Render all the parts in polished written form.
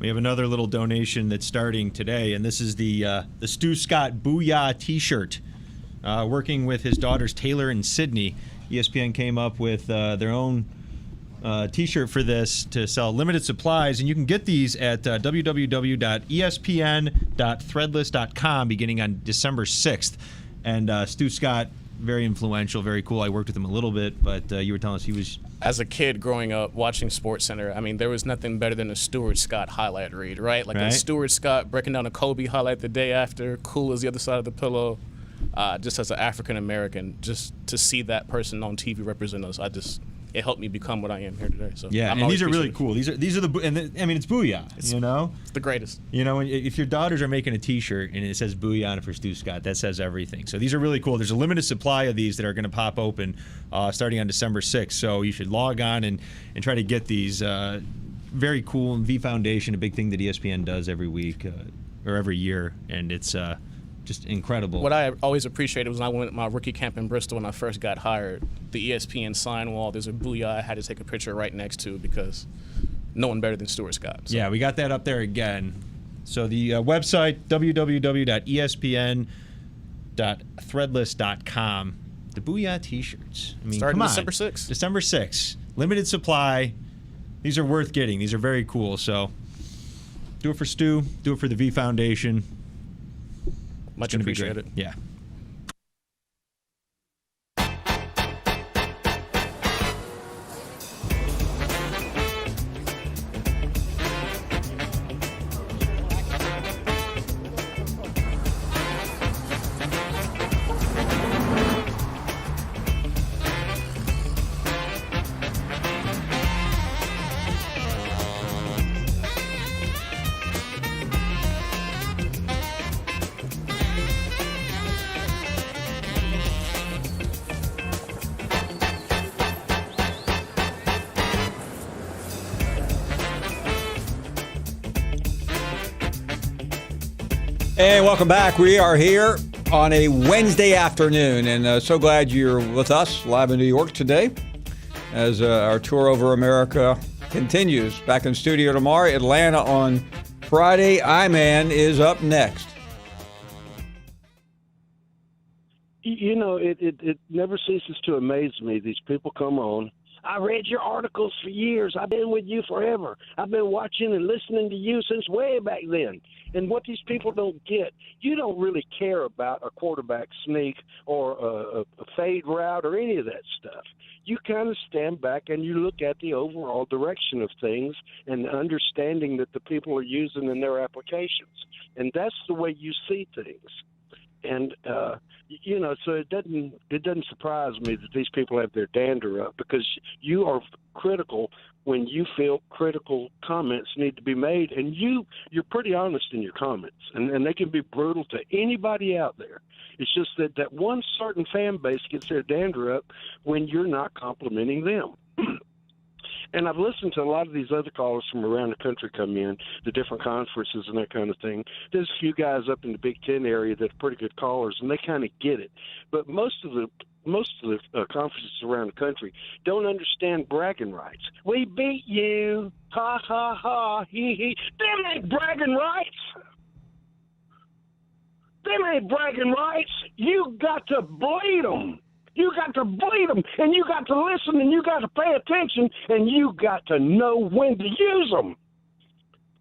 We have another little donation that's starting today, and this is the Stu Scott Booyah T-shirt. Working with his daughters Taylor and Sydney, ESPN came up with their own T-shirt for this to sell limited supplies, and you can get these at www.espn.threadless.com beginning on December 6th. And Stu Scott, very influential, very cool. I worked with him a little bit, but you were telling us he was... As a kid growing up watching SportsCenter, I mean, there was nothing better than a Stuart Scott highlight read, right? Like a Stuart Scott breaking down a Kobe highlight the day after, cool as the other side of the pillow. Just as an African American, just to see that person on TV represent us, it helped me become what I am here today. So yeah, and these are really cool. These are it's Booyah. It's the greatest. If your daughters are making a T-shirt and it says Booyah on it for Stu Scott, that says everything. So these are really cool. There's a limited supply of these that are going to pop open starting on December 6th. So you should log on and try to get these. Very cool. And V Foundation, a big thing that ESPN does every week or every year, and it's just incredible. What I always appreciated was when I went to my rookie camp in Bristol when I first got hired, the ESPN sign wall, there's a Booyah I had to take a picture right next to because no one better than Stuart Scott. So. Yeah, we got that up there again. So the website, www.espn.threadless.com. The Booyah T-shirts. I mean, starting come on. December 6th. December 6th. Limited supply. These are worth getting. These are very cool. So do it for Stu. Do it for the V Foundation. Much appreciated. Yeah. Hey, welcome back. We are here on a Wednesday afternoon, and so glad you're with us live in New York today as our tour over America continues. Back in studio tomorrow, Atlanta on Friday. I-Man is up next. You know, it never ceases to amaze me. These people come on. I read your articles for years. I've been with you forever. I've been watching and listening to you since way back then. And what these people don't get, you don't really care about a quarterback sneak or a fade route or any of that stuff. You kind of stand back and you look at the overall direction of things and the understanding that the people are using in their applications. And that's the way you see things. And, you know, so it doesn't surprise me that these people have their dander up because you are critical when you feel critical comments need to be made. And you're pretty honest in your comments, and they can be brutal to anybody out there. It's just that one certain fan base gets their dander up when you're not complimenting them. And I've listened to a lot of these other callers from around the country come in, the different conferences and that kind of thing. There's a few guys up in the Big Ten area that are pretty good callers, and they kind of get it. But most of the conferences around the country don't understand bragging rights. We beat you, ha ha ha, hee hee. Them ain't bragging rights. Them ain't bragging rights. You got to bleed them. You got to bleed them, and you got to listen, and you got to pay attention, and you got to know when to use them.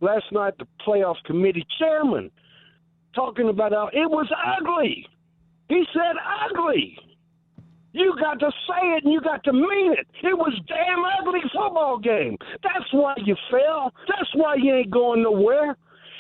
Last night, the playoff committee chairman talking about how it was ugly. He said ugly. You got to say it, and you got to mean it. It was damn ugly football game. That's why you fell. That's why you ain't going nowhere.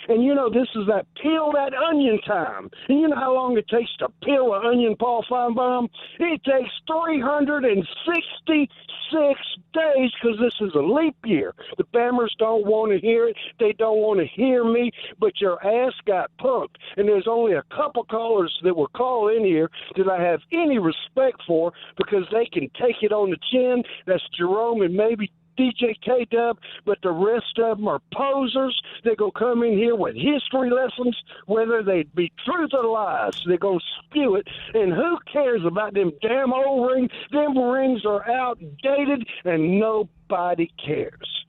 And, you know, this is that peel that onion time. And you know how long it takes to peel an onion, Paul Finebaum? It takes 366 days because this is a leap year. The Bammers don't want to hear it. They don't want to hear me. But your ass got punked. And there's only a couple callers that will call in here that I have any respect for because they can take it on the chin. That's Jerome and maybe DJ K-Dub, but the rest of them are posers. They're going to come in here with history lessons, whether they be truth or lies. They're going to spew it, and who cares about them damn old rings? Them rings are outdated, and nobody cares.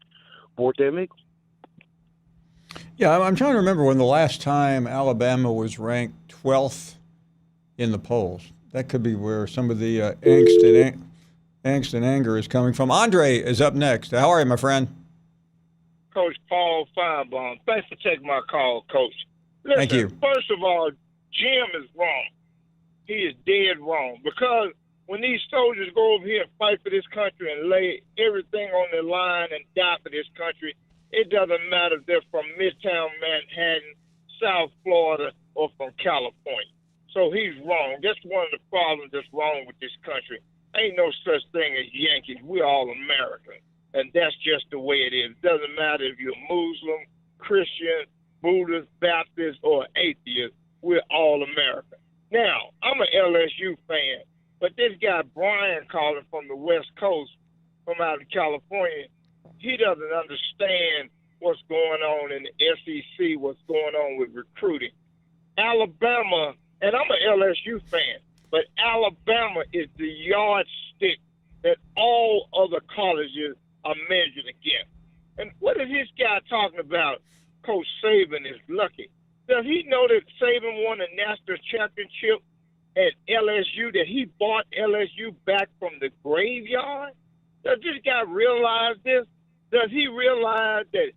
Bordemic. Yeah, I'm trying to remember when the last time Alabama was ranked 12th in the polls. That could be where some of the angst and anger is coming from. Andre is up next. How are you, my friend? Coach Paul Finebaum. Thanks for taking my call, Coach. Listen, Thank you. First of all, Jim is wrong. He is dead wrong. Because when these soldiers go over here and fight for this country and lay everything on the line and die for this country, it doesn't matter if they're from Midtown Manhattan, South Florida, or from California. So he's wrong. That's one of the problems that's wrong with this country. Ain't no such thing as Yankees. We're all American. And that's just the way it is. It doesn't matter if you're Muslim, Christian, Buddhist, Baptist, or atheist. We're all American. Now, I'm an LSU fan, but this guy Brian calling from the West Coast, from out in California, he doesn't understand what's going on in the SEC, what's going on with recruiting. Alabama, and I'm an LSU fan, but Alabama is the yardstick that all other colleges are measured against. And what is this guy talking about? Coach Saban is lucky. Does he know that Saban won a national championship at LSU, that he bought LSU back from the graveyard? Does this guy realize this? Does he realize that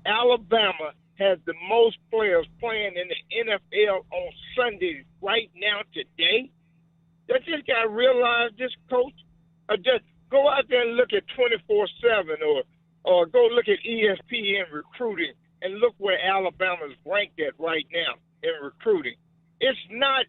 Alabama has the most players playing in the NFL on Sundays right now today? Does this guy realize this, Coach? Or just go out there and look at 24/7 or go look at ESPN recruiting and look where Alabama's ranked at right now in recruiting. It's not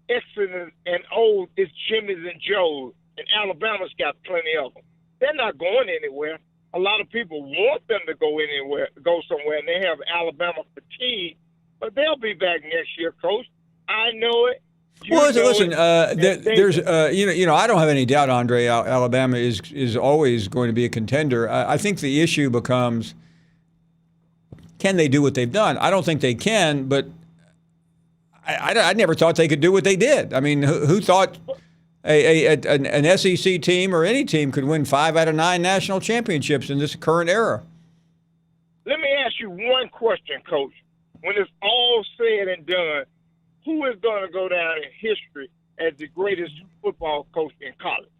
X's and O's, it's Jimmy's and Joe's, and Alabama's got plenty of them. They're not going anywhere. A lot of people want them to go somewhere, and they have Alabama fatigue, but they'll be back next year, Coach. I know it. Well, listen. There's, I don't have any doubt, Andre. Alabama is always going to be a contender. I think the issue becomes, can they do what they've done? I don't think they can, but I never thought they could do what they did. I mean, who thought an SEC team or any team could win 5 out of 9 national championships in this current era? Let me ask you one question, Coach. When it's all said and done, who is going to go down in history as the greatest football coach in college?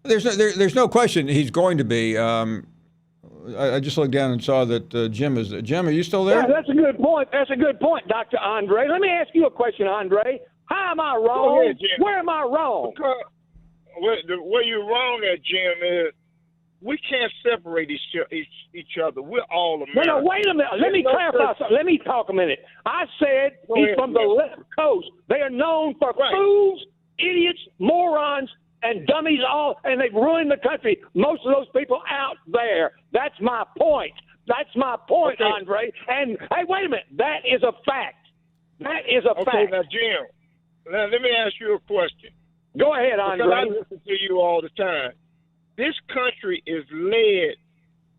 There's no question he's going to be. I just looked down and saw that Jim is. Jim, are you still there? Yeah, that's a good point. That's a good point, Dr. Andre. Let me ask you a question, Andre. How am I wrong? Go ahead, Jim. Where am I wrong? Because where you're wrong at, Jim, is we can't separate each other. We're all American. No, wait a minute. Let me clarify something. Let me talk a minute. I said he's from the left coast. They are known for fools, idiots, morons, and dummies and they've ruined the country. Most of those people out there. That's my point. That's my point, okay. Andre. And, hey, wait a minute. That is a fact. That is a fact. Okay, now, Jim, let me ask you a question. Go ahead, Andre. Because I listen to you all the time. This country is led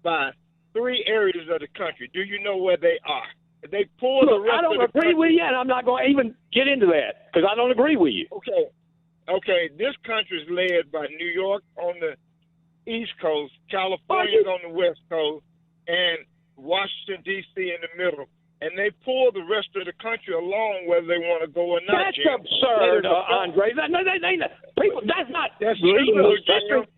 by 3 areas of the country. Do you know where they are? They pull the rest I don't of the agree with you, and I'm not going to even get into that because I don't agree with you. Okay. This country is led by New York on the East Coast, California on the West Coast, and Washington, D.C. in the middle. And they pull the rest of the country along whether they want to go or not. That's absurd, Andre. That's leading the country.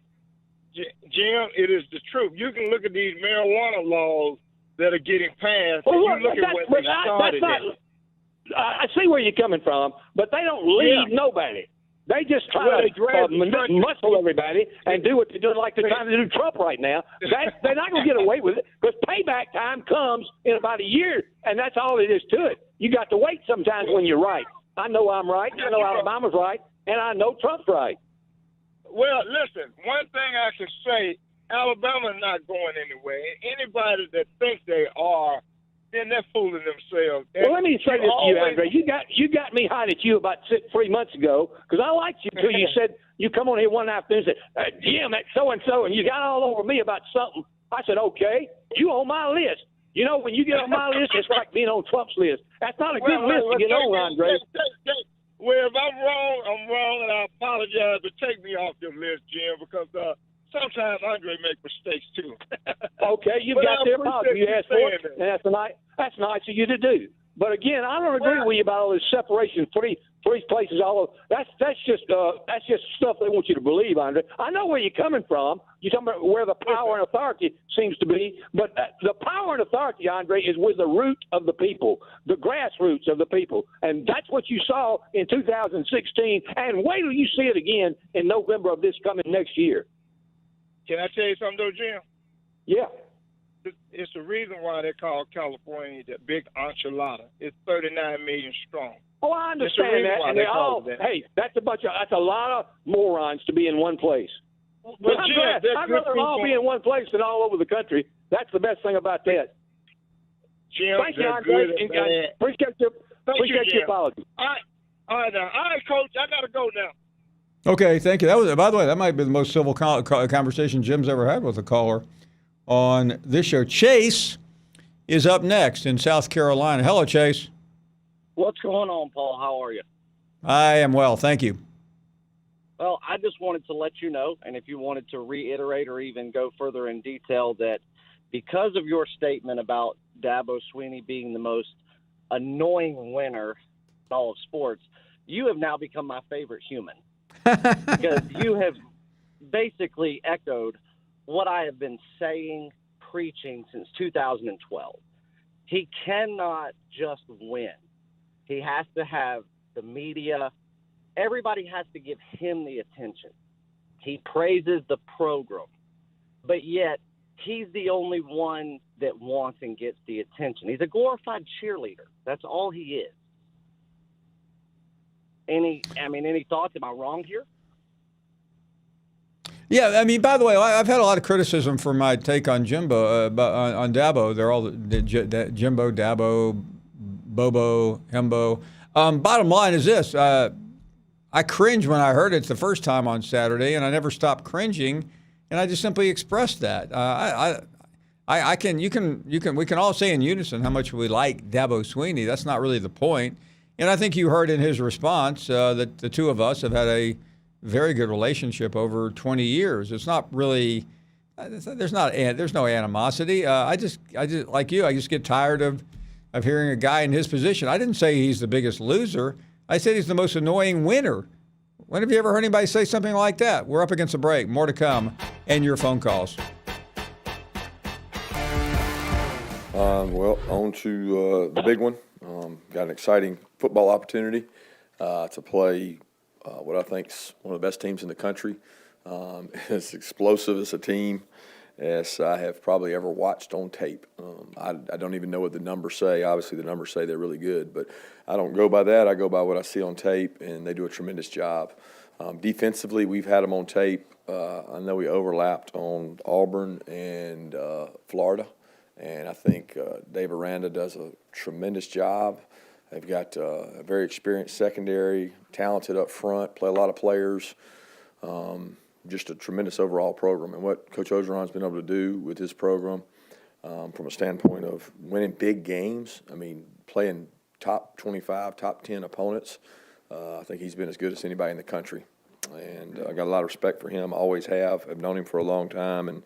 Jim, it is the truth. You can look at these marijuana laws that are getting passed, and you look at when they started it. I see where you're coming from, but they don't lead nobody. They just try to muscle everybody and do what they're doing like they're trying to do Trump right now. They're not going to get away with it because payback time comes in about a year, and that's all it is to it. You got to wait sometimes when you're right. I know I'm right. I know Alabama's right, and I know Trump's right. Well, listen, one thing I can say, Alabama's not going anywhere. Anybody that thinks they are, then they're fooling themselves. Well, let me say this to you, Andre. You got me hot at you about 3 months ago because I liked you until you said you come on here one afternoon and said, Jim, that's so-and-so, and you got all over me about something. I said, okay, you on my list. You know, when you get on my list, it's like being on Trump's list. That's not a good list to get on, Andre. Well, if I'm wrong, and I apologize, but take me off your list, Jim, because sometimes Andre make mistakes too. Okay, you But got I the apology. appreciate You you asked for it, saying and that's nice of you to do. But again, I don't agree Well- with you about all this separation, three places. All of that's just stuff they want you to believe, Andre. I know where you're coming from. You're talking about where the power and authority seems to be, but the power and authority, Andre, is with the root of the people, the grassroots of the people, and that's what you saw in 2016. And wait till you see it again in November of this coming next year. Can I tell you something though, Jim? Yeah. It's the reason why they call California the big enchilada. It's 39 million strong. Oh, I It's the understand reason that, why and they they call all. it that. Hey, that's a lot of morons to be in one place. But I'm Jim, glad. they're I'd good rather them all people. be in one place than all over the country. That's the best thing about that. Jim, Thank you, they're Andre. good And, and bad. appreciate your Thank you, your Jim. apology. All right, now. All right, Coach, I got to go now. Okay, thank you. That was, by the way, that might be the most civil conversation Jim's ever had with a caller on this show. Chase is up next in South Carolina. Hello, Chase. What's going on, Paul? How are you? I am well, thank you. Well, I just wanted to let you know, and if you wanted to reiterate or even go further in detail, that because of your statement about Dabo Swinney being the most annoying winner in all of sports, you have now become my favorite human. Because you have basically echoed what I have been saying, preaching since 2012. He cannot just win. He has to have the media. Everybody has to give him the attention. He praises the program, but yet he's the only one that wants and gets the attention. He's a glorified cheerleader. That's all he is. Any thoughts? Am I wrong here? Yeah, I mean, by the way, I've had a lot of criticism for my take on Jimbo, on Dabo. They're all Jimbo, Dabo, Bobo, Hembo. Bottom line is this. I cringed when I heard it the first time on Saturday, and I never stopped cringing, and I just simply expressed that. We can all say in unison how much we like Dabo Swinney. That's not really the point. And I think you heard in his response that the two of us have had a very good relationship over 20 years. It's not really, there's no animosity. I just like you, I just get tired of hearing a guy in his position. I didn't say he's the biggest loser. I said he's the most annoying winner. When have you ever heard anybody say something like that? We're up against a break. More to come, and your phone calls. Well, on to the big one. Got an exciting football opportunity to play what I think is one of the best teams in the country. As explosive as a team as I have probably ever watched on tape. I don't even know what the numbers say. Obviously, the numbers say they're really good, but I don't go by that. I go by what I see on tape, and they do a tremendous job. Defensively, we've had them on tape. I know we overlapped on Auburn and Florida, and I think Dave Aranda does a tremendous job. They've got a very experienced secondary, talented up front, play a lot of players. Just a tremendous overall program. And what Coach Ogeron's been able to do with his program from a standpoint of winning big games, I mean, playing top 25, top 10 opponents, I think he's been as good as anybody in the country. And I got a lot of respect for him. I always have. I've known him for a long time. And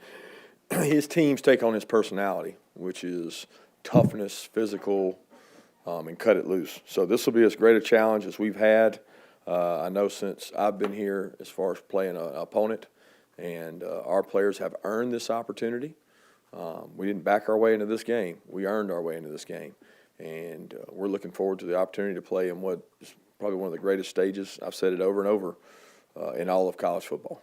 his teams take on his personality, which is toughness, physical, and cut it loose. So this will be as great a challenge as we've had. I know since I've been here as far as playing an opponent, and our players have earned this opportunity. We didn't back our way into this game. We earned our way into this game. And we're looking forward to the opportunity to play in what is probably one of the greatest stages, I've said it over and over, in all of college football.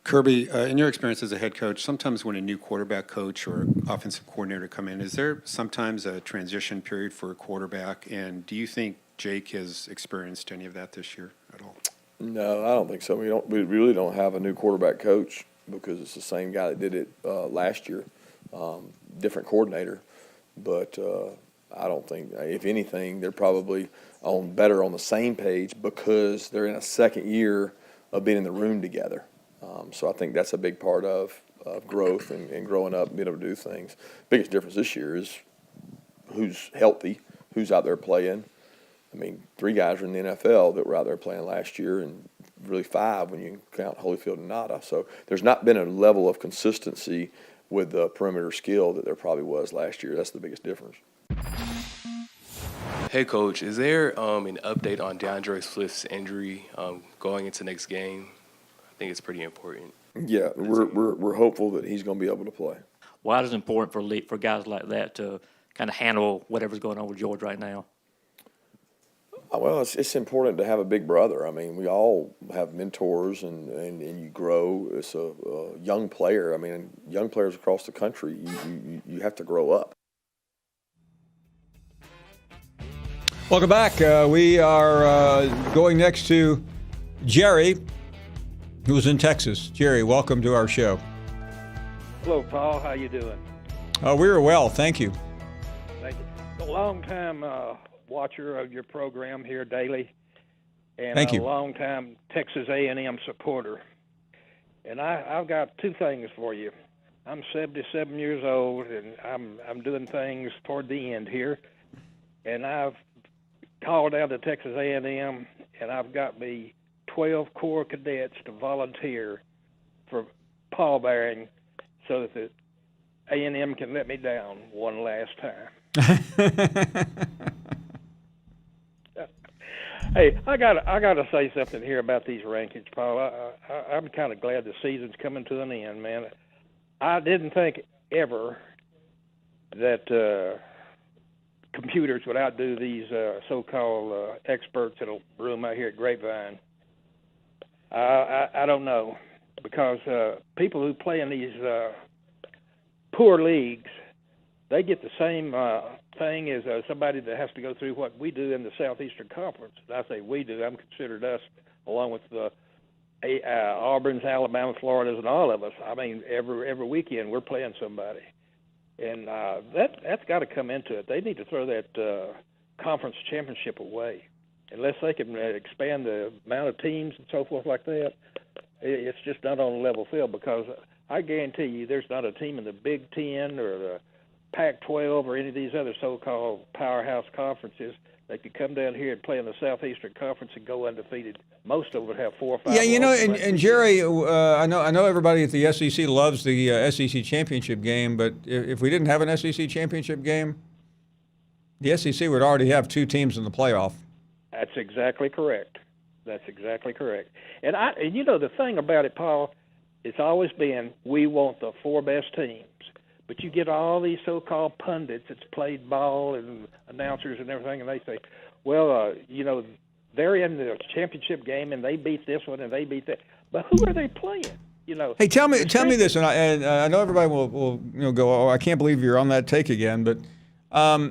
Kirby, in your experience as a head coach, sometimes when a new quarterback coach or offensive coordinator come in, is there sometimes a transition period for a quarterback? And do you think Jake has experienced any of that this year at all? No, I don't think so. We really don't have a new quarterback coach because it's the same guy that did it last year, different coordinator. But I don't think, if anything, they're probably better on the same page because they're in a second year of being in the room together. So I think that's a big part of growth and growing up and being able to do things. Biggest difference this year is who's healthy, who's out there playing. I mean, 3 guys are in the NFL that were out there playing last year, and really 5 when you count Holyfield and Nada. So there's not been a level of consistency with the perimeter skill that there probably was last year. That's the biggest difference. Hey, Coach, is there an update on DeAndre Swift's injury going into next game? I think it's pretty important. Yeah, we're hopeful that he's going to be able to play. Why is it important for guys like that to kind of handle whatever's going on with George right now? Well, it's important to have a big brother. I mean, we all have mentors, and you grow as a young player. I mean, young players across the country, you have to grow up. Welcome back. We are going next to Jerry, who's in Texas. Jerry, welcome to our show. Hello, Paul. How you doing? We're well, thank you. Thank you. A long-time watcher of your program here daily, and thank you. A long-time Texas A&M supporter. And I've got 2 things for you. I'm 77 years old, and I'm doing things toward the end here, and I've called out to Texas A&M, and I've got me 12 Corps cadets to volunteer for pallbearing so that the A&M can let me down one last time. Hey, I gotta say something here about these rankings, Paul. I'm kind of glad the season's coming to an end, man. I didn't think ever that computers would outdo these so-called experts in a room out here at Grapevine. I don't know, because people who play in these poor leagues, they get the same thing as somebody that has to go through what we do in the Southeastern Conference. And I say we do. I'm considered us, along with the Auburn's, Alabama, Florida's, and all of us. I mean, every weekend we're playing somebody. And that's got to come into it. They need to throw that conference championship away. Unless they can expand the amount of teams and so forth like that, it's just not on a level field, because I guarantee you there's not a team in the Big Ten or the Pac-12 or any of these other so-called powerhouse conferences that could come down here and play in the Southeastern Conference and go undefeated. Most of them would have 4 or 5. Yeah, you know, and Jerry, I know everybody at the SEC loves the SEC championship game, but if we didn't have an SEC championship game, the SEC would already have 2 teams in the playoff. That's exactly correct. That's exactly correct. And you know, the thing about it, Paul, it's always been we want the 4 best teams. But you get all these so-called pundits that's played ball and announcers and everything, and they say, well, you know, they're in the championship game and they beat this one and they beat that. But who are they playing? You know. Hey, tell me this, and I know everybody will go, oh, I can't believe you're on that take again. But are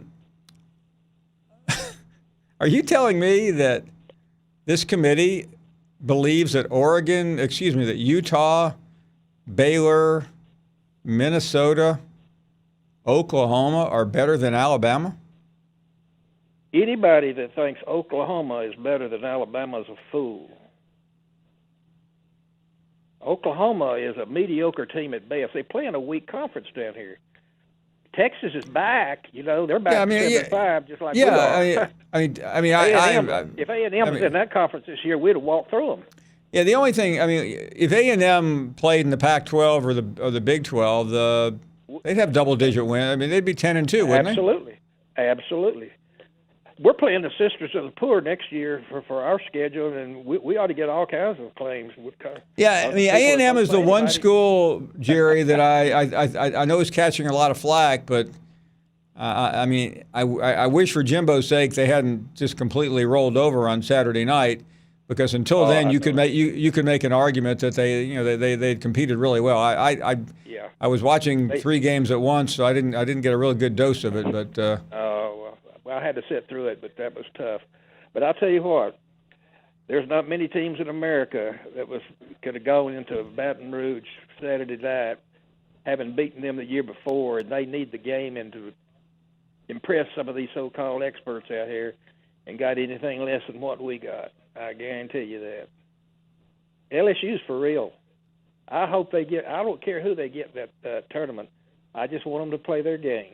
you telling me that this committee believes that that Utah, Baylor, Minnesota, Oklahoma are better than Alabama? Anybody that thinks Oklahoma is better than Alabama is a fool. Oklahoma is a mediocre team at best. They play in a weak conference down here. Texas is back. You know, they're back to 7-5, just like we are. If A&M was in that conference this year, we'd have walked through them. Yeah, the only thing, if A&M played in the Pac-12 or the Big 12, they'd have double-digit win. They'd be 10-2, wouldn't they? Absolutely. We're playing the Sisters of the Poor next year for our schedule, and we ought to get all kinds of claims. Yeah, A&M is the one school, Jerry, that I know is catching a lot of flack, but I wish for Jimbo's sake they hadn't just completely rolled over on Saturday night. Because until then, you could make an argument that they competed really well. I was watching 3 games at once, so I didn't get a really good dose of it. But well, I had to sit through it, but that was tough. But I'll tell you what, there's not many teams in America that could have gone into Baton Rouge Saturday night, having beaten them the year before, and they need the game and to impress some of these so-called experts out here, and got anything less than what we got. I guarantee you that. LSU's for real. I hope they get. I don't care who they get in that tournament. I just want them to play their game,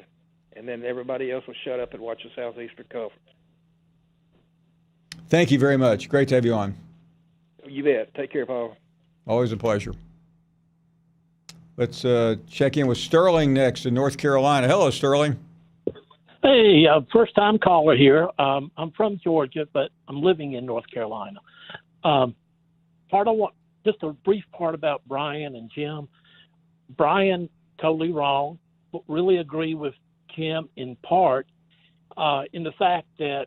and then everybody else will shut up and watch the Southeastern Conference. Thank you very much. Great to have you on. You bet. Take care, Paul. Always a pleasure. Let's check in with Sterling next in North Carolina. Hello, Sterling. Hey, first-time caller here. I'm from Georgia, but I'm living in North Carolina. Just a brief part about Brian and Jim. Brian, totally wrong, but really agree with Jim in part in the fact that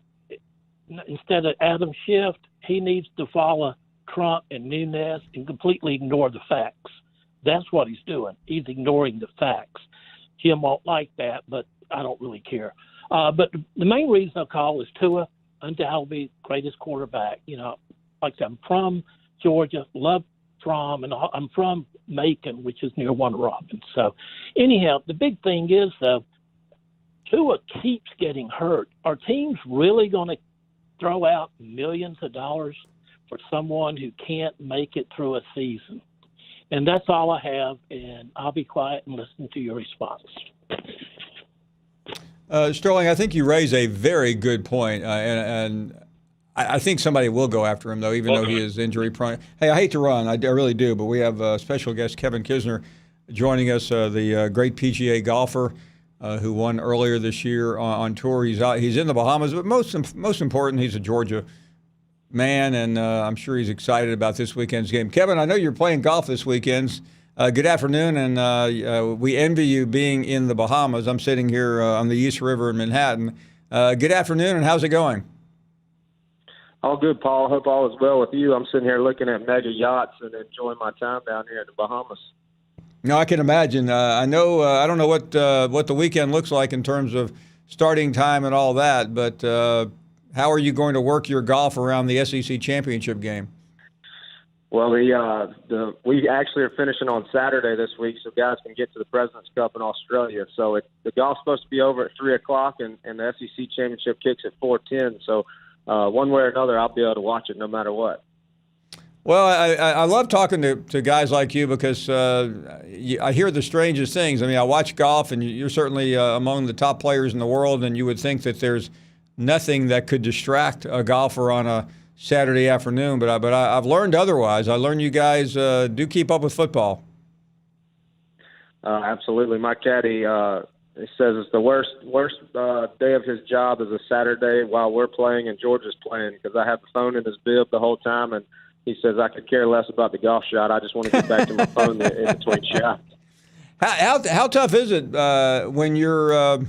instead of Adam Schiff, he needs to follow Trump and Nunes and completely ignore the facts. That's what he's doing. He's ignoring the facts. Jim won't like that, but I don't really care. But the main reason I call is Tua, undoubtedly greatest quarterback. You know, like I said, I'm from Georgia, love Strom, and I'm from Macon, which is near Warner Robins. So anyhow, the big thing is, though, Tua keeps getting hurt. Are teams really going to throw out millions of dollars for someone who can't make it through a season? And that's all I have, and I'll be quiet and listen to your response. Sterling, I think you raise a very good point, and I think somebody will go after him, though, even though he is injury prone. Hey, I hate to run, I really do, but we have a special guest, Kevin Kisner, joining us, the great PGA golfer who won earlier this year on tour. He's in the Bahamas, but most important, he's a Georgia man, and I'm sure he's excited about this weekend's game. Kevin, I know you're playing golf this weekend. Good afternoon, and we envy you being in the Bahamas. I'm sitting here on the East River in Manhattan. Good afternoon, and how's it going? All good, Paul. Hope all is well with you. I'm sitting here looking at mega yachts and enjoying my time down here in the Bahamas. No, I can imagine. I know. I don't know what the weekend looks like in terms of starting time and all that, but how are you going to work your golf around the SEC championship game? Well, we actually are finishing on Saturday this week, so guys can get to the President's Cup in Australia. So the golf's supposed to be over at 3:00, and the SEC championship kicks at 4:10. So one way or another, I'll be able to watch it no matter what. Well, I love talking to guys like you because I hear the strangest things. I mean, I watch golf, and you're certainly among the top players in the world, and you would think that there's nothing that could distract a golfer on a Saturday afternoon, but I've learned otherwise. I learned you guys do keep up with football. Absolutely. My caddy says it's the worst day of his job is a Saturday while we're playing and Georgia's playing, because I have the phone in his bib the whole time, and he says I could care less about the golf shot. I just want to get back to my phone in between shots. How tough is it when you're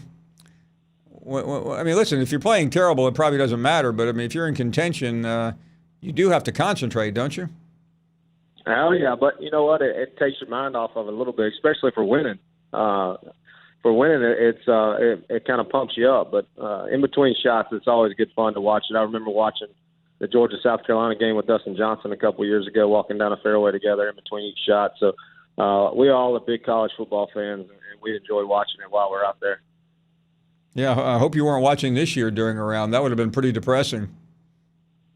I mean, listen, if you're playing terrible, it probably doesn't matter. But, I mean, if you're in contention, you do have to concentrate, don't you? Oh, yeah. But you know what? It takes your mind off of it a little bit, especially for winning. For winning, it kind of pumps you up. But in between shots, it's always good fun to watch it. I remember watching the Georgia-South Carolina game with Dustin Johnson a couple of years ago, walking down a fairway together in between each shot. So we all are big college football fans, and we enjoy watching it while we're out there. Yeah, I hope you weren't watching this year during a round. That would have been pretty depressing.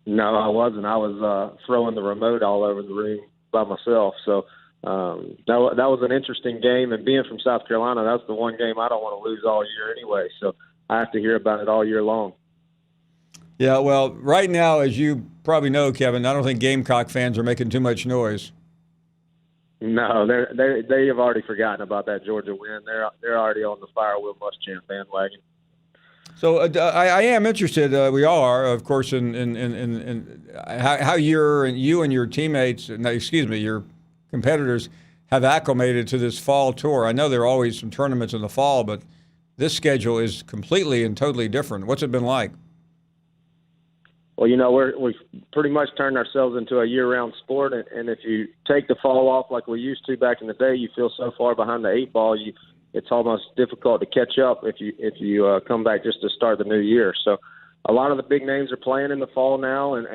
No, I wasn't. I was throwing the remote all over the room by myself. So that was an interesting game. And being from South Carolina, that's the one game I don't want to lose all year anyway. So I have to hear about it all year long. Yeah, well, right now, as you probably know, Kevin, I don't think Gamecock fans are making too much noise. No, they have already forgotten about that Georgia win. They're already on the Will Muschamp bandwagon. So I am interested. We all are, of course, in how you and your teammates, your competitors, have acclimated to this fall tour. I know there are always some tournaments in the fall, but this schedule is completely and totally different. What's it been like? Well, you know, we've pretty much turned ourselves into a year-round sport, and if you take the fall off like we used to back in the day, you feel so far behind the eight ball, it's almost difficult to catch up if you come back just to start the new year. So a lot of the big names are playing in the fall now, and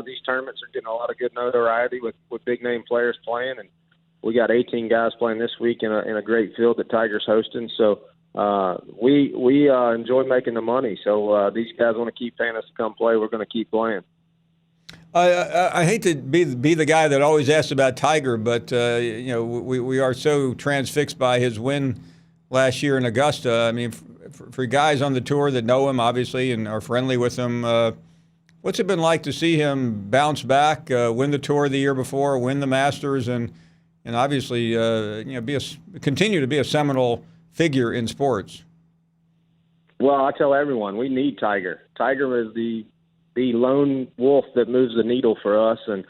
these tournaments are getting a lot of good notoriety with big-name players playing, and we got 18 guys playing this week in a great field that Tiger's hosting. So we enjoy making the money. So these guys want to keep paying us to come play. We're going to keep playing. I hate to be the guy that always asks about Tiger, but we are so transfixed by his win last year in Augusta. I mean, for guys on the tour that know him, obviously, and are friendly with him, What's it been like to see him bounce back, win the Tour the year before, win the Masters, and obviously continue to be a seminal figure in sports? Well, I tell everyone we need Tiger. Tiger is the lone wolf that moves the needle for us, and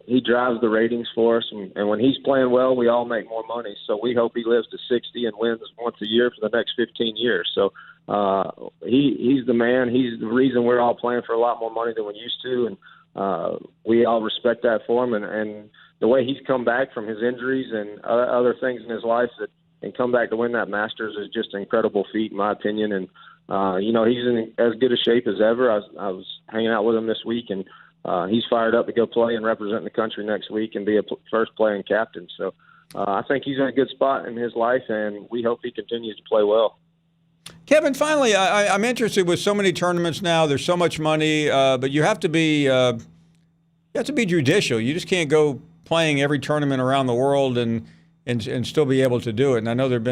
he drives the ratings for us. And when he's playing well, we all make more money. So we hope he lives to 60 and wins once a year for the next 15 years. So he's the man. He's the reason we're all playing for a lot more money than we used to, and we all respect that for him. And the way he's come back from his injuries and other things in his life and come back to win that Masters is just an incredible feat, in my opinion. And he's in as good a shape as ever. I was hanging out with him this week, and he's fired up to go play and represent the country next week and be a first playing captain. So I think he's in a good spot in his life, and we hope he continues to play well. Kevin, finally, I'm interested with so many tournaments now. There's so much money, but you have to be judicial. You just can't go playing every tournament around the world and still be able to do it. And I know there have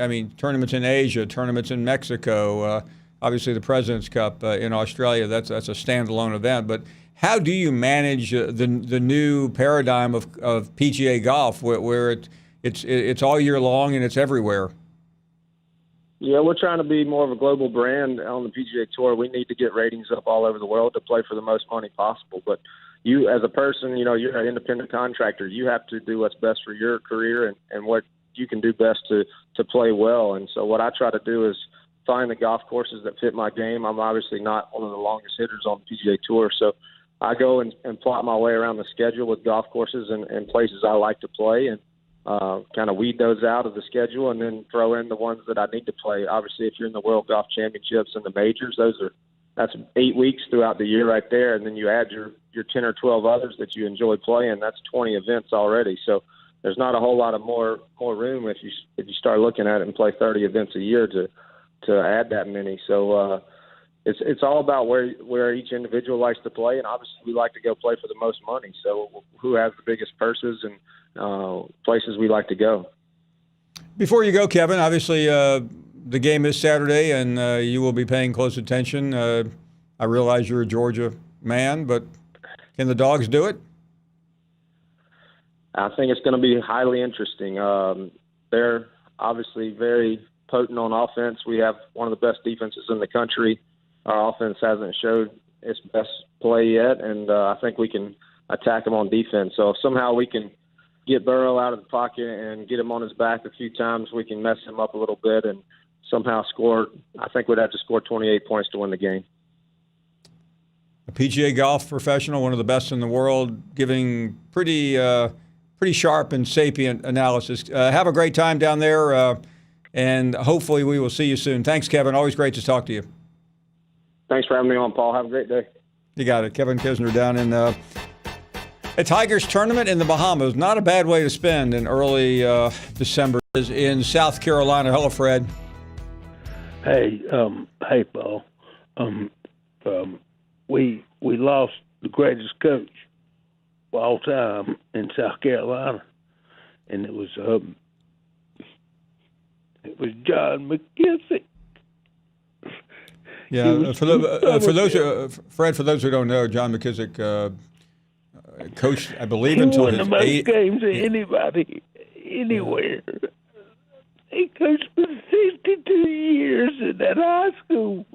been, tournaments in Asia, tournaments in Mexico, obviously the President's Cup in Australia. That's a standalone event. But how do you manage the new paradigm of PGA golf, where it's all year long and it's everywhere? Yeah, we're trying to be more of a global brand on the PGA Tour. We need to get ratings up all over the world to play for the most money possible. But you, as a person, you're an independent contractor. You have to do what's best for your career and what you can do best to play well. And so what I try to do is find the golf courses that fit my game. I'm obviously not one of the longest hitters on the PGA Tour, so I go and plot my way around the schedule with golf courses and places I like to play, and kind of weed those out of the schedule and then throw in the ones that I need to play. Obviously, if you're in the World Golf Championships and the majors, that's 8 weeks throughout the year right there, and then you add your 10 or 12 others that you enjoy playing. That's 20 events already. So there's not a whole lot of more room if you start looking at it and play 30 events a year to add that many. So it's all about where each individual likes to play, and obviously we like to go play for the most money. So who has the biggest purses and places we like to go. Before you go, Kevin, obviously the game is Saturday, and you will be paying close attention. I realize you're a Georgia man, but can the Dogs do it? I think it's going to be highly interesting. They're obviously very potent on offense. We have one of the best defenses in the country. Our offense hasn't showed its best play yet, and I think we can attack them on defense. So if somehow we can get Burrow out of the pocket and get him on his back a few times, we can mess him up a little bit and somehow score. I think we'd have to score 28 points to win the game. A PGA golf professional, one of the best in the world, giving pretty sharp and sapient analysis. Have a great time down there, and hopefully we will see you soon. Thanks, Kevin. Always great to talk to you. Thanks for having me on, Paul. Have a great day. You got it. Kevin Kisner down in a Tigers tournament in the Bahamas. Not a bad way to spend in early December. Is in South Carolina. Hello, Fred. Hey, Paul. We lost the greatest coach of all time in South Carolina, and it was John McKissick. Yeah, for those who don't know, John McKissick coached, I believe, until his the most games of anybody anywhere. He coached for 62 years in that high school,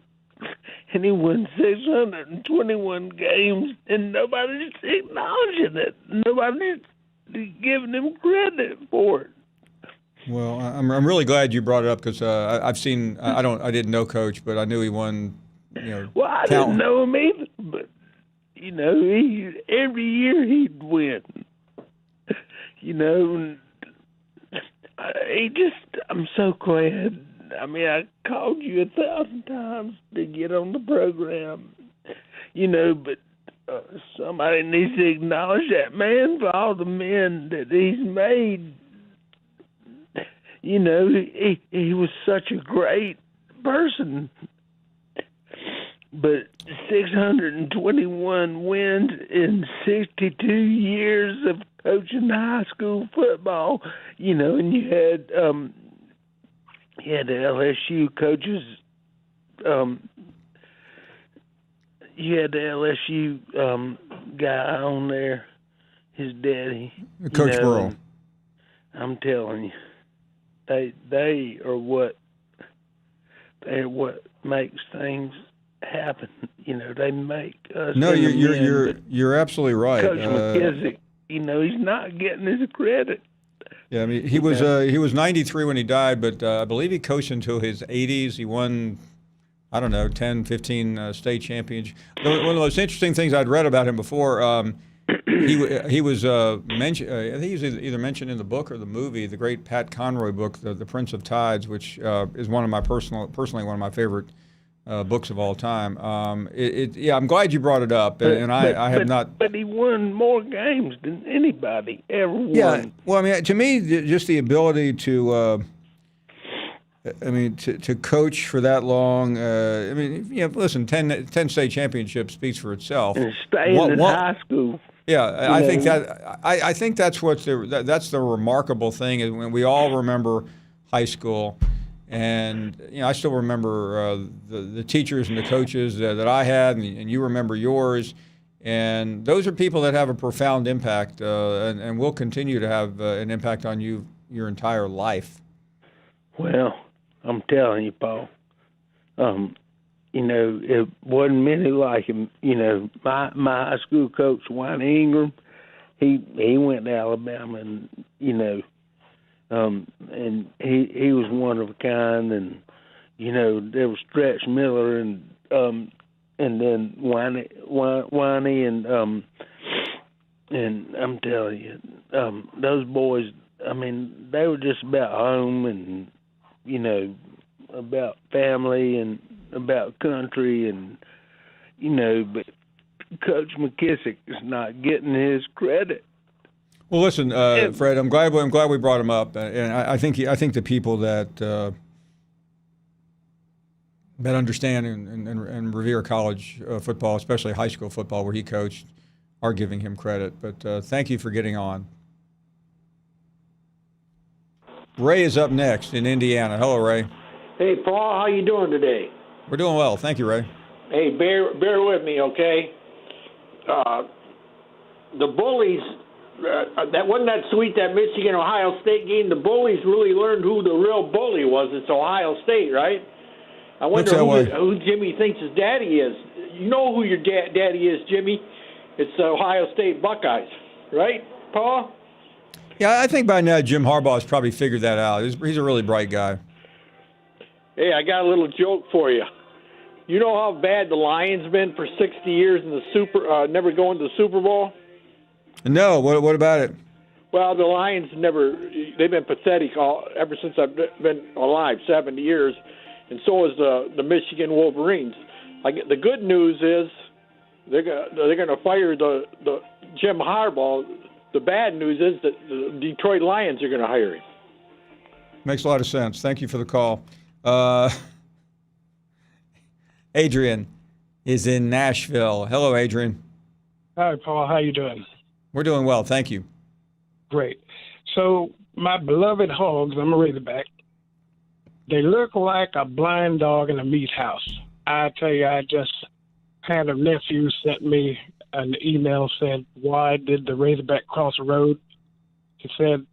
and he won 621 games, and nobody's acknowledging it. Nobody's giving him credit for it. Well, I'm really glad you brought it up because I've seen. I didn't know Coach, but I knew he won. Well, I didn't know him either, but every year he'd win. I'm so glad. I mean, I called you 1,000 times to get on the program, but somebody needs to acknowledge that man for all the men that he's made. He was such a great person, but 621 wins in 62 years of coaching high school football, and you had the LSU coaches, you had the LSU guy on there, his daddy, Coach Burrow. I'm telling you, they are what makes things happen. They make us. No, in the men, you're absolutely right. Coach McKissick, he's not getting his credit. Yeah, I mean, he was 93 when he died, but I believe he coached until his 80s. He won, 10, 15 state championships. One of the most interesting things I'd read about him before, he was mentioned. I think he was either mentioned in the book or the movie, the great Pat Conroy book, The Prince of Tides, which is one of my personally one of my favorite books of all time. I'm glad you brought it up, I have not. But he won more games than anybody ever won. Yeah, well, I mean, to me, just the ability to. To coach for that long, listen, 10 state championships speaks for itself. And staying in high school. Yeah, I think that's that's the remarkable thing is when we all remember high school, and I still remember the teachers and the coaches that I had, and you remember yours, and those are people that have a profound impact, and will continue to have an impact on you your entire life. Well, I'm telling you, Paul. It wasn't many like him. My high school coach, Wayne Ingram, he went to Alabama, and and he was one of a kind. And there was Stretch Miller, and then Wayne, and I'm telling you, those boys. I mean, they were just about home, and about family and about country, and but Coach McKissick is not getting his credit. Well, listen, Fred, I'm glad we brought him up, and I think the people that understand and revere college football, especially high school football, where he coached, are giving him credit. But thank you for getting on. Ray is up next in Indiana. Hello, Ray. Hey, Paul, how you doing today? We're doing well. Thank you, Ray. Hey, bear with me, okay? The bullies, that wasn't that sweet, that Michigan-Ohio State game. The bullies really learned who the real bully was. It's Ohio State, right? I wonder who Jimmy thinks his daddy is. You know who your daddy is, Jimmy. It's the Ohio State Buckeyes, right, Paul? Yeah, I think by now Jim Harbaugh has probably figured that out. He's a really bright guy. Hey, I got a little joke for you. You know how bad the Lions been for 60 years in the never going to the Super Bowl? No, what about it? Well, the Lions they've been pathetic ever since I've been alive, 70 years, and so is the Michigan Wolverines. The good news is they're going to fire the Jim Harbaugh. The bad news is that the Detroit Lions are going to hire him. Makes a lot of sense. Thank you for the call. Adrian is in Nashville. Hello, Adrian. Hi, Paul. How you doing? We're doing well. Thank you. Great. So my beloved Hogs, I'm a Razorback, they look like a blind dog in a meat house. I tell you, I just had a nephew sent me an email, said, why did the Razorback cross the road? He said,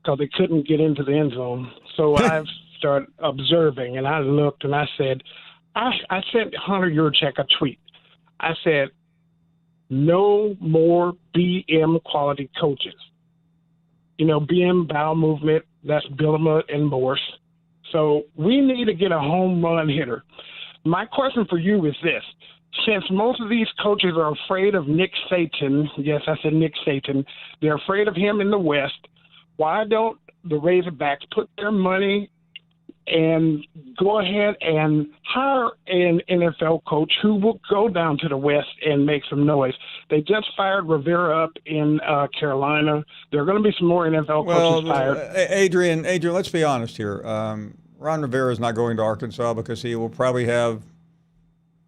because they couldn't get into the end zone. So I've started observing, and I looked, and I said, I sent Hunter Yurchek a tweet. I said, no more BM quality coaches. BM bowel movement, that's Bielema and Morse. So we need to get a home run hitter. My question for you is this. Since most of these coaches are afraid of Nick Saban, yes, I said Nick Saban, they're afraid of him in the West, why don't the Razorbacks put their money and go ahead and hire an NFL coach who will go down to the West and make some noise? They just fired Rivera up in Carolina. There are going to be some more NFL coaches fired. Adrian, let's be honest here. Ron Rivera is not going to Arkansas because he will probably have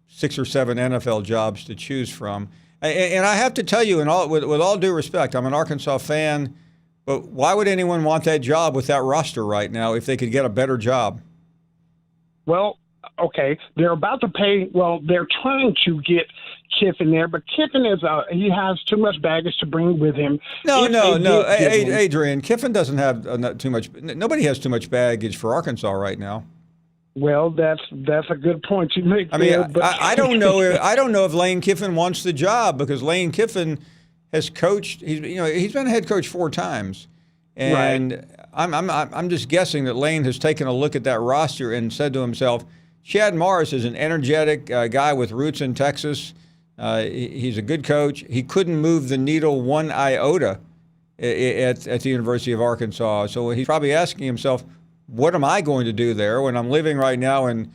6 or 7 NFL jobs to choose from. And I have to tell you, with all due respect, I'm an Arkansas fan, but why would anyone want that job with that roster right now if they could get a better job? Well, Okay, they're about to pay. Well, they're trying to get Kiffin there, but Kiffin he has too much baggage to bring with him. No. Adrian, Kiffin doesn't have too much. Nobody has too much baggage for Arkansas right now. Well, that's a good point you make. I mean, there, but I don't know. I don't know if Lane Kiffin wants the job, because Lane Kiffin has coached. He's been a head coach 4 times, and right. I'm just guessing that Lane has taken a look at that roster and said to himself, Chad Morris is an energetic guy with roots in Texas. He's a good coach. He couldn't move the needle 1 iota at the University of Arkansas. So he's probably asking himself, what am I going to do there when I'm living right now in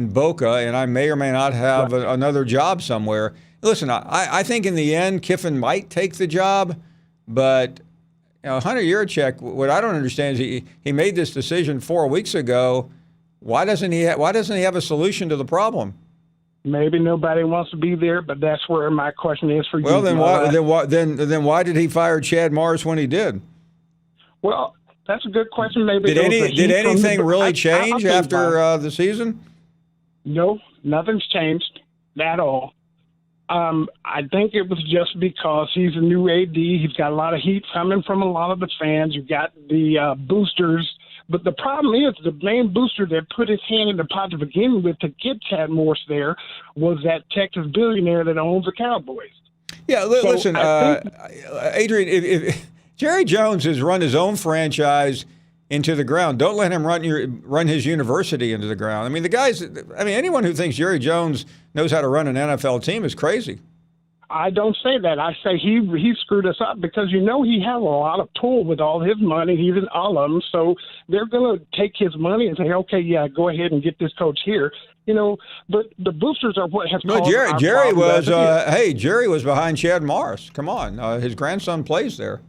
Boca and I may or may not have another job somewhere? Listen, I think in the end Kiffin might take the job, but Hunter Yurachek, what I don't understand is he made this decision 4 weeks ago. Why doesn't he have a solution to the problem? Maybe nobody wants to be there, but that's where my question is for you. Well, then why did he fire Chad Morris when he did? Well, that's a good question. Maybe did anything really change after the season? No, nothing's changed at all. I think it was just because he's a new AD. He's got a lot of heat coming from a lot of the fans. You got the boosters. But the problem is the main booster that put his hand in the pot to begin with to get Chad Morris there was that Texas billionaire that owns the Cowboys. Yeah, listen, Adrian, if Jerry Jones has run his own franchise into the ground, don't let him run his university into the ground. I mean, anyone who thinks Jerry Jones knows how to run an NFL team is crazy. I don't say that. I say he screwed us up because he has a lot of pull with all his money. He's an alum, so they're going to take his money and say, okay, yeah, go ahead and get this coach here. But the boosters are what has caused Jerry was behind Chad Morris. Come on, his grandson plays there.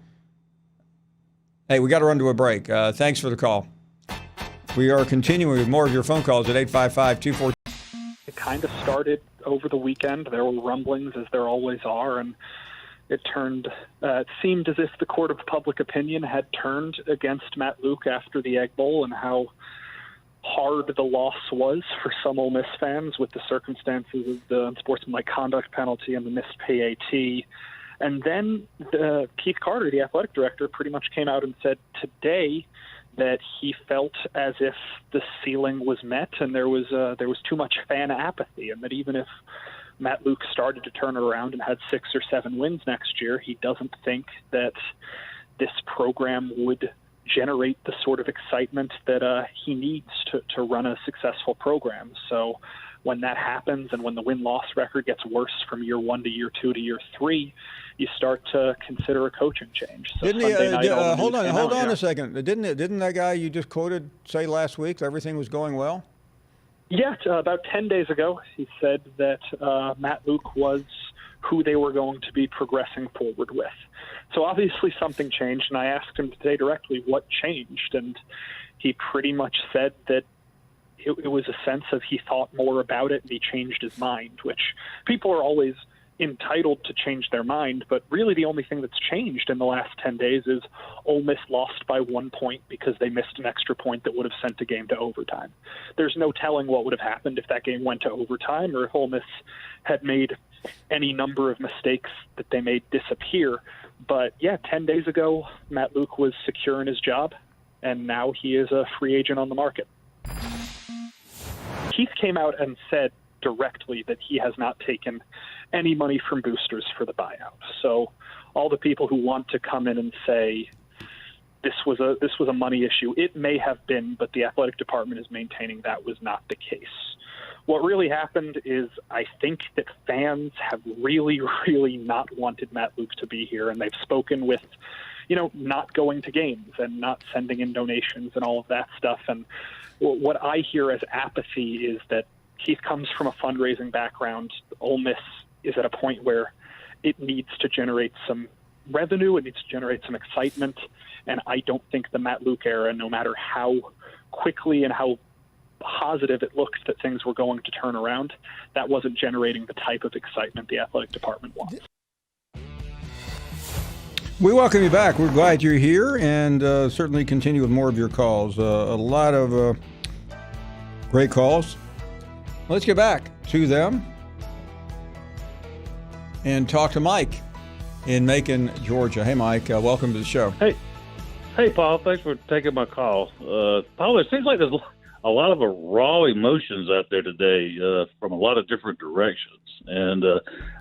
Hey, we got to run to a break. Thanks for the call. We are continuing with more of your phone calls at 855-242. It kind of started over the weekend. There were rumblings, as there always are, and it seemed as if the court of public opinion had turned against Matt Luke after the Egg Bowl and how hard the loss was for some Ole Miss fans with the circumstances of the unsportsmanlike conduct penalty and the missed PAT. And then Keith Carter, the athletic director, pretty much came out and said today that he felt as if the ceiling was met and there was too much fan apathy, and that even if Matt Luke started to turn it around and had 6 or 7 wins next year, he doesn't think that this program would generate the sort of excitement that he needs to run a successful program. So when that happens and when the win-loss record gets worse from year 1 to year 2 to year 3, you start to consider a coaching change. So hold on a second. Didn't that guy you just quoted say last week that everything was going well? Yeah, about 10 days ago, he said that Matt Luke was who they were going to be progressing forward with. So obviously something changed, and I asked him today directly what changed, and he pretty much said that it was a sense of he thought more about it and he changed his mind, which people are always entitled to change their mind, but really the only thing that's changed in the last 10 days is Ole Miss lost by 1 point because they missed an extra point that would have sent the game to overtime. There's no telling what would have happened if that game went to overtime or if Ole Miss had made any number of mistakes that they made disappear. But yeah, 10 days ago, Matt Luke was secure in his job, and now he is a free agent on the market. Keith came out and said directly that he has not taken any money from boosters for the buyout. So all the people who want to come in and say this was a money issue, it may have been, but the athletic department is maintaining that was not the case. What really happened is I think that fans have really, really not wanted Matt Luke to be here, and they've spoken with, not going to games and not sending in donations and all of that stuff. And what I hear as apathy is that Keith comes from a fundraising background. Ole Miss is at a point where it needs to generate some revenue, it needs to generate some excitement, and I don't think the Matt Luke era, no matter how quickly and how positive it looked that things were going to turn around, that wasn't generating the type of excitement the athletic department wants. We welcome you back. We're glad you're here, and certainly continue with more of your calls. A lot of great calls. Let's get back to them and talk to Mike in Macon, Georgia. Hey, Mike, welcome to the show. Hey, Paul. Thanks for taking my call. Paul, it seems like there's a lot of raw emotions out there today from a lot of different directions, and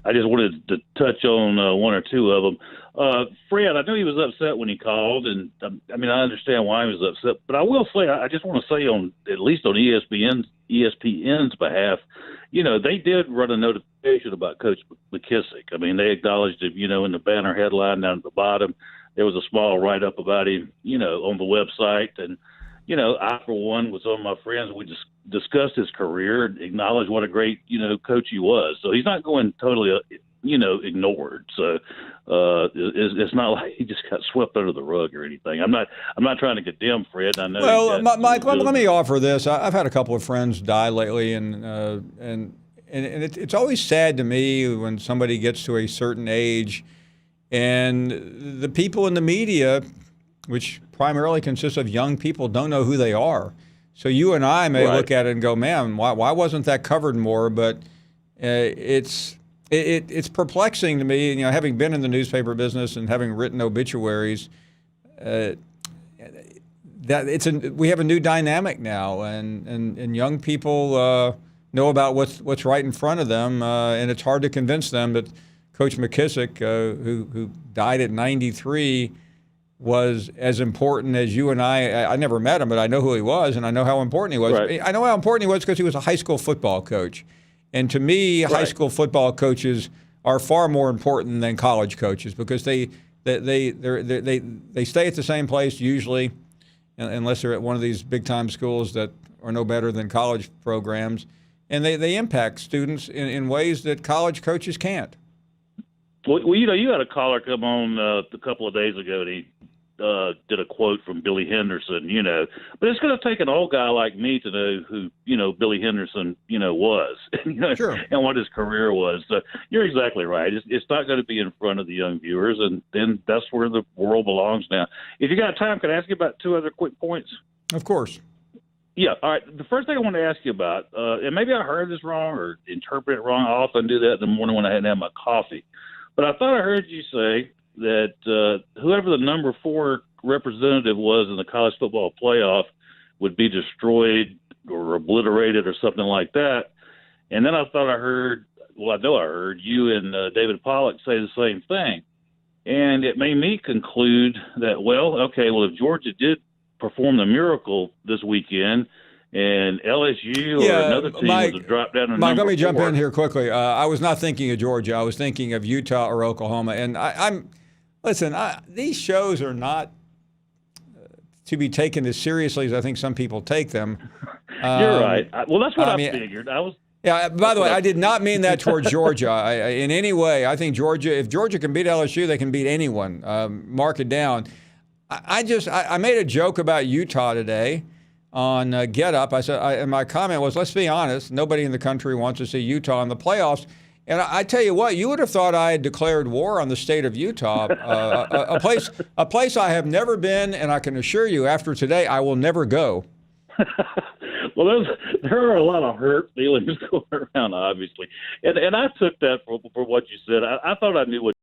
I just wanted to touch on one or two of them. Fred, I know he was upset when he called, and I mean I understand why he was upset, but I will say I just want to say at least on ESPN's behalf, they did run a notification about Coach McKissick. I mean, they acknowledged it, in the banner headline down at the bottom. There was a small write-up about him, on the website. And, I, for one, with some of my friends, we just discussed his career and acknowledged what a great, coach he was. So he's not going totally, ignored. So it's not like he just got swept under the rug or anything. I'm not trying to condemn Fred. I know. Well, Mike, let me offer this. I've had a couple of friends die lately, and it's always sad to me when somebody gets to a certain age and the people in the media, which primarily consists of young people, don't know who they are. So you and I may look at it and go, man, why wasn't that covered more? But it's perplexing to me, having been in the newspaper business and having written obituaries, we have a new dynamic now, and young people know about what's right in front of them, and it's hard to convince them that Coach McKissick, who died at 93, was as important as you and I. I never met him, but I know who he was, and I know how important he was. Right. I know how important he was because he was a high school football coach. And to me, high school football coaches are far more important than college coaches because they stay at the same place usually, unless they're at one of these big-time schools that are no better than college programs, and they impact students in ways that college coaches can't. Well, you had a caller come on a couple of days ago, and he did a quote from Billy Henderson, but it's going to take an old guy like me to know who, Billy Henderson, was, sure. and what his career was. So you're exactly right. It's not going to be in front of the young viewers, and then that's where the world belongs now. If you got time, can I ask you about two other quick points? Of course. Yeah. All right. The first thing I want to ask you about, and maybe I heard this wrong or interpret it wrong. I often do that in the morning when I hadn't had my coffee. But I thought I heard you say that whoever the number 4 representative was in the college football playoff would be destroyed or obliterated or something like that. And then I thought I heard you and David Pollack say the same thing. And it made me conclude that, if Georgia did perform the miracle this weekend and LSU or another team was to drop down to Mike, number let me jump 4. in here quickly. I was not thinking of Georgia. I was thinking of Utah or Oklahoma. And these shows are not to be taken as seriously as I think some people take them. You're right. Well, that's what I figured. By the way, I did not mean that towards Georgia in any way. I think if Georgia can beat LSU, they can beat anyone. Mark it down. I made a joke about Utah today on Get Up. I said, and my comment was, let's be honest, nobody in the country wants to see Utah in the playoffs. And I tell you what, you would have thought I had declared war on the state of Utah, a place I have never been, and I can assure you, after today, I will never go. Well, there are a lot of hurt feelings going around, obviously, and I took that for what you said. I thought I knew what